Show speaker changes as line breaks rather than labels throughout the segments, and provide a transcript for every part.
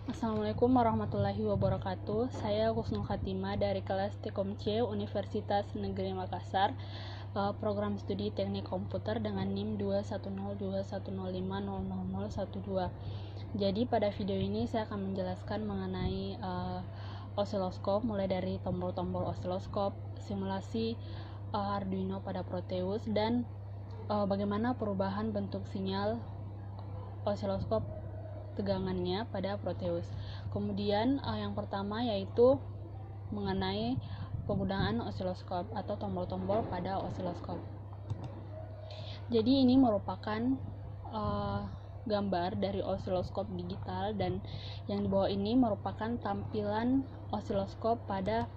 Assalamualaikum warahmatullahi wabarakatuh. Saya Husnul Khatimah dari kelas Tekom C Universitas Negeri Makassar, program studi Teknik Komputer dengan NIM 21021050012. Jadi pada video ini saya akan menjelaskan mengenai osiloskop, mulai dari tombol-tombol osiloskop, simulasi Arduino pada Proteus, dan bagaimana perubahan bentuk sinyal osiloskop tegangannya pada Proteus. Kemudian yang pertama yaitu mengenai penggunaan osiloskop atau tombol-tombol pada osiloskop. Jadi ini merupakan gambar dari osiloskop digital, dan yang di bawah ini merupakan tampilan osiloskop pada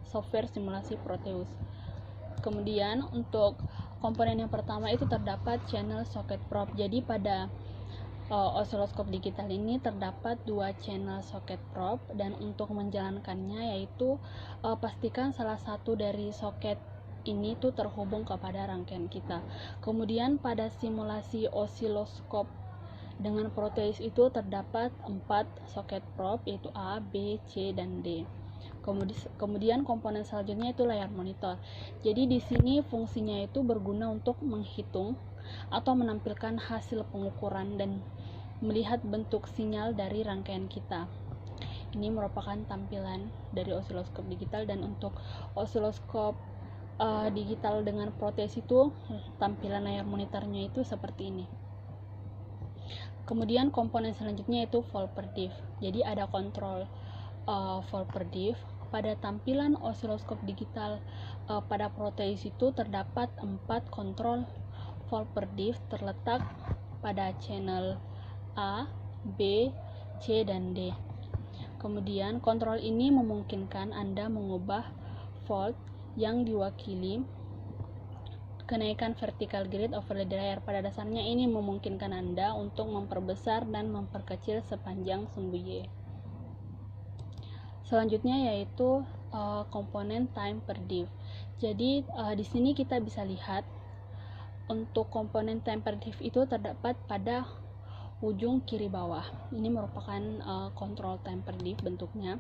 software simulasi Proteus. Kemudian untuk komponen yang pertama itu terdapat channel socket probe. Jadi pada osiloskop digital ini terdapat 2 channel socket probe, dan untuk menjalankannya yaitu pastikan salah satu dari soket ini tuh terhubung kepada rangkaian kita. Kemudian pada simulasi osiloskop dengan Proteus itu terdapat 4 socket probe, yaitu A, B, C, dan D. Kemudian komponen selanjutnya itu layar monitor. Jadi di sini fungsinya itu berguna untuk menghitung atau menampilkan hasil pengukuran dan melihat bentuk sinyal dari rangkaian kita. Ini merupakan tampilan dari osiloskop digital, dan untuk osiloskop digital dengan Proteus itu tampilan layar monitornya itu seperti ini. Kemudian komponen selanjutnya itu volt per diff. Jadi ada kontrol volt per diff. Pada tampilan osiloskop digital pada Proteus itu terdapat 4 kontrol volt per diff terletak pada channel A, B, C, dan D. Kemudian kontrol ini memungkinkan Anda mengubah volt yang diwakili kenaikan vertical grid over the layer. Pada dasarnya ini memungkinkan Anda untuk memperbesar dan memperkecil sepanjang sumbu Y. Selanjutnya yaitu komponen time per diff. Jadi di sini kita bisa lihat untuk komponen time per diff itu terdapat pada ujung kiri bawah. Ini merupakan kontrol time per diff bentuknya.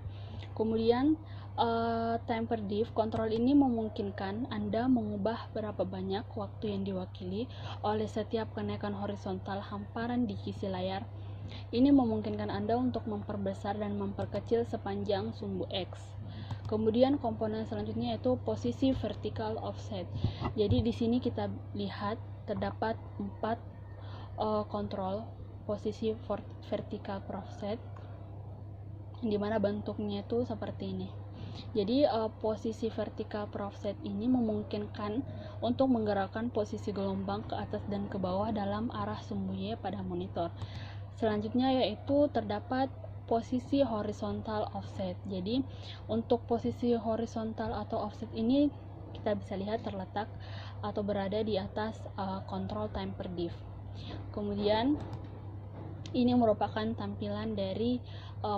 Kemudian time per diff kontrol ini memungkinkan Anda mengubah berapa banyak waktu yang diwakili oleh setiap kenaikan horizontal hamparan di sisi layar. Ini memungkinkan Anda untuk memperbesar dan memperkecil sepanjang sumbu X. Kemudian komponen selanjutnya yaitu posisi vertical offset. Jadi di sini kita lihat terdapat 4 kontrol posisi vertical offset, di mana bentuknya itu seperti ini. Jadi posisi vertical offset ini memungkinkan untuk menggerakkan posisi gelombang ke atas dan ke bawah dalam arah sumbu Y pada monitor. Selanjutnya yaitu terdapat posisi horizontal offset. Jadi untuk posisi horizontal atau offset ini kita bisa lihat terletak atau berada di atas kontrol time per diff. Kemudian ini merupakan tampilan dari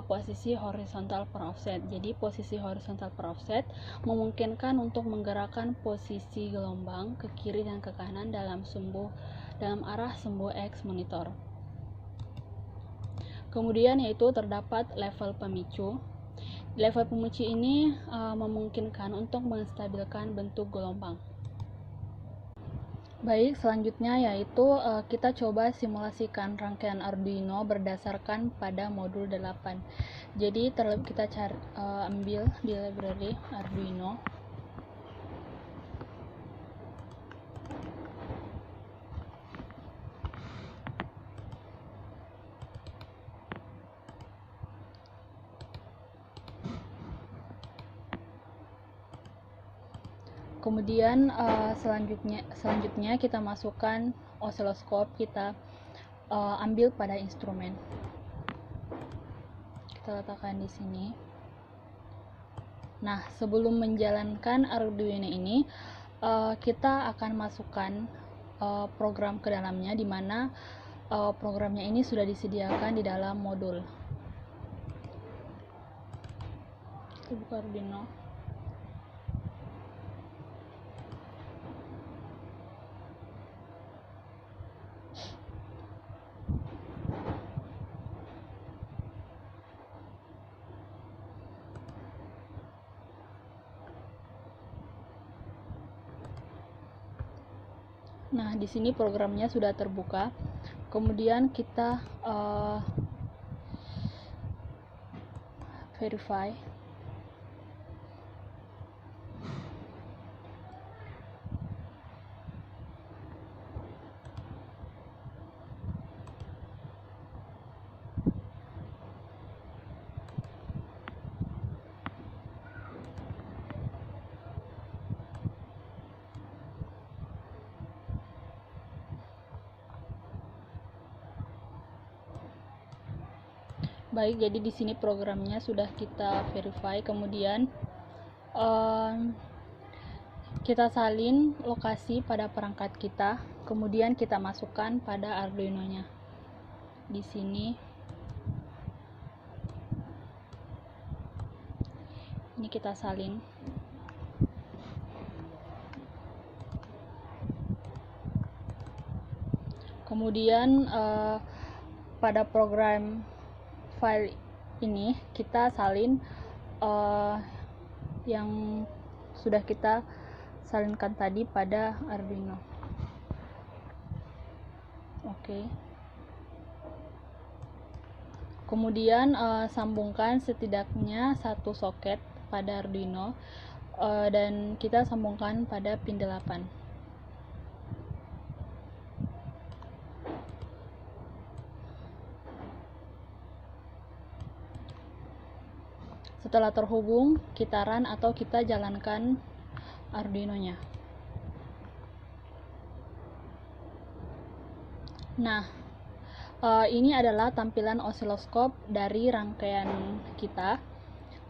posisi horizontal per offset. Jadi posisi horizontal per offset memungkinkan untuk menggerakkan posisi gelombang ke kiri dan ke kanan dalam arah sumbu X monitor. Kemudian yaitu terdapat level pemicu. Level pemicu ini memungkinkan untuk menstabilkan bentuk gelombang. Baik, selanjutnya yaitu kita coba simulasikan rangkaian Arduino berdasarkan pada modul 8. Jadi kita ambil di library Arduino. Kemudian selanjutnya kita masukkan osiloskop, kita ambil pada instrumen. Kita letakkan di sini. Nah, sebelum menjalankan Arduino ini, kita akan masukkan program ke dalamnya, di mana programnya ini sudah disediakan di dalam modul. Kita buka Arduino. Nah, di sini programnya sudah terbuka. Kemudian kita verify. Baik, jadi di sini programnya sudah kita verify. Kemudian kita salin lokasi pada perangkat kita, kemudian kita masukkan pada Arduino-nya. Di sini ini kita salin. Kemudian pada program file ini kita salin yang sudah kita salinkan tadi pada Arduino. Oke. Kemudian sambungkan setidaknya satu soket pada Arduino dan kita sambungkan pada pin 8. Setelah terhubung, kita run atau kita jalankan Arduino-nya. Nah, ini adalah tampilan osiloskop dari rangkaian kita.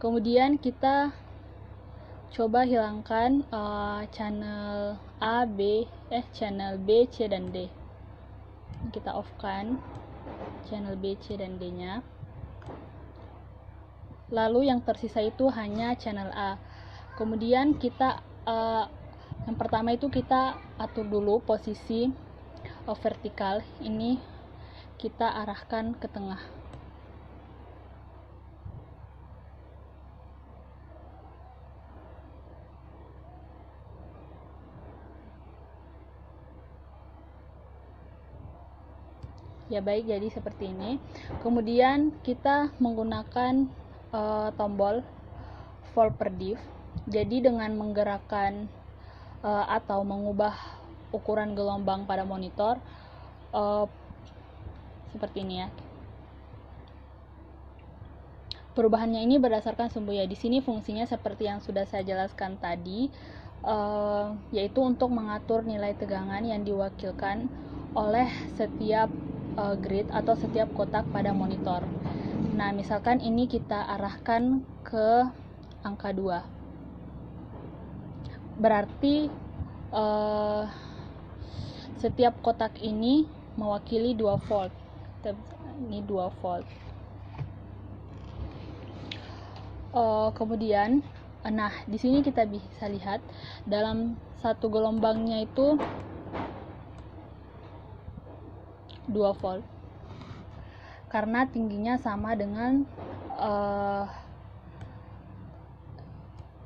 Kemudian kita coba hilangkan channel channel B, C, dan D. Kita off-kan channel B, C, dan D-nya. Lalu yang tersisa itu hanya channel A. Kemudian kita yang pertama itu kita atur dulu posisi vertikal. Ini kita arahkan ke tengah. Ya baik, jadi seperti ini. Kemudian kita menggunakan tombol volt per div. Jadi dengan menggerakkan atau mengubah ukuran gelombang pada monitor seperti ini ya. Perubahannya ini berdasarkan sumbu ya. Di sini fungsinya seperti yang sudah saya jelaskan tadi, yaitu untuk mengatur nilai tegangan yang diwakilkan oleh setiap grid atau setiap kotak pada monitor. Nah, misalkan ini kita arahkan ke angka 2. Berarti setiap kotak ini mewakili 2 volt. Ini 2 volt. Kemudian, nah di sini kita bisa lihat dalam satu gelombangnya itu 2 volt. Karena tingginya sama dengan 5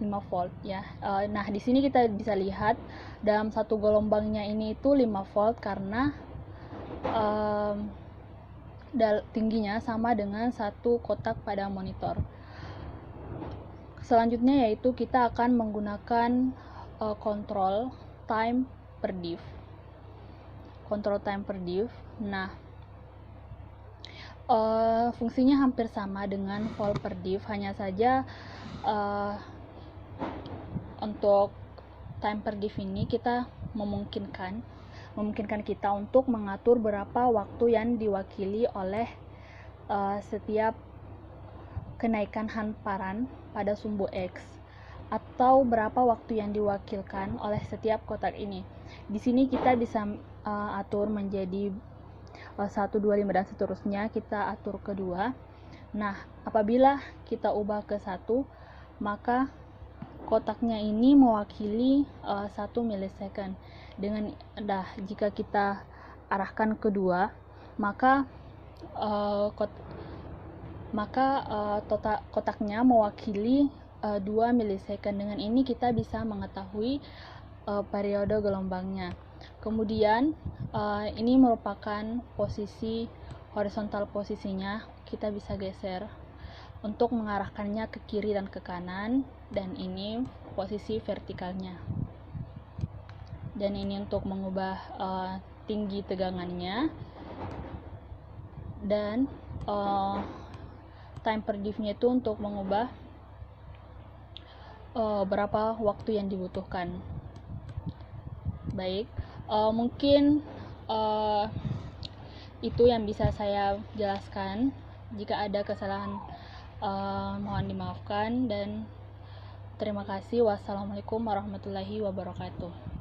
volt ya. Nah, di sini kita bisa lihat dalam satu gelombangnya ini itu 5 volt karena tingginya sama dengan satu kotak pada monitor. Selanjutnya yaitu kita akan menggunakan control time per div. Control time per div. Nah, fungsinya hampir sama dengan volt per div, hanya saja untuk time per div ini kita memungkinkan kita untuk mengatur berapa waktu yang diwakili oleh setiap kenaikan hamparan pada sumbu X, atau berapa waktu yang diwakilkan oleh setiap kotak ini. Di sini kita bisa atur menjadi 1, 2, 5 dan seterusnya. Kita atur ke 2. Nah, apabila kita ubah ke 1, maka kotaknya ini mewakili 1 milisecond. Jika kita arahkan ke 2, maka kotaknya mewakili 2 milisecond. Dengan ini kita bisa mengetahui periode gelombangnya. Kemudian ini merupakan posisi horizontal, posisinya kita bisa geser untuk mengarahkannya ke kiri dan ke kanan, dan ini posisi vertikalnya. Dan ini untuk mengubah tinggi tegangannya, dan time per div-nya itu untuk mengubah berapa waktu yang dibutuhkan. Baik, mungkin itu yang bisa saya jelaskan. Jika ada kesalahan mohon dimaafkan, dan terima kasih. Wassalamualaikum warahmatullahi wabarakatuh.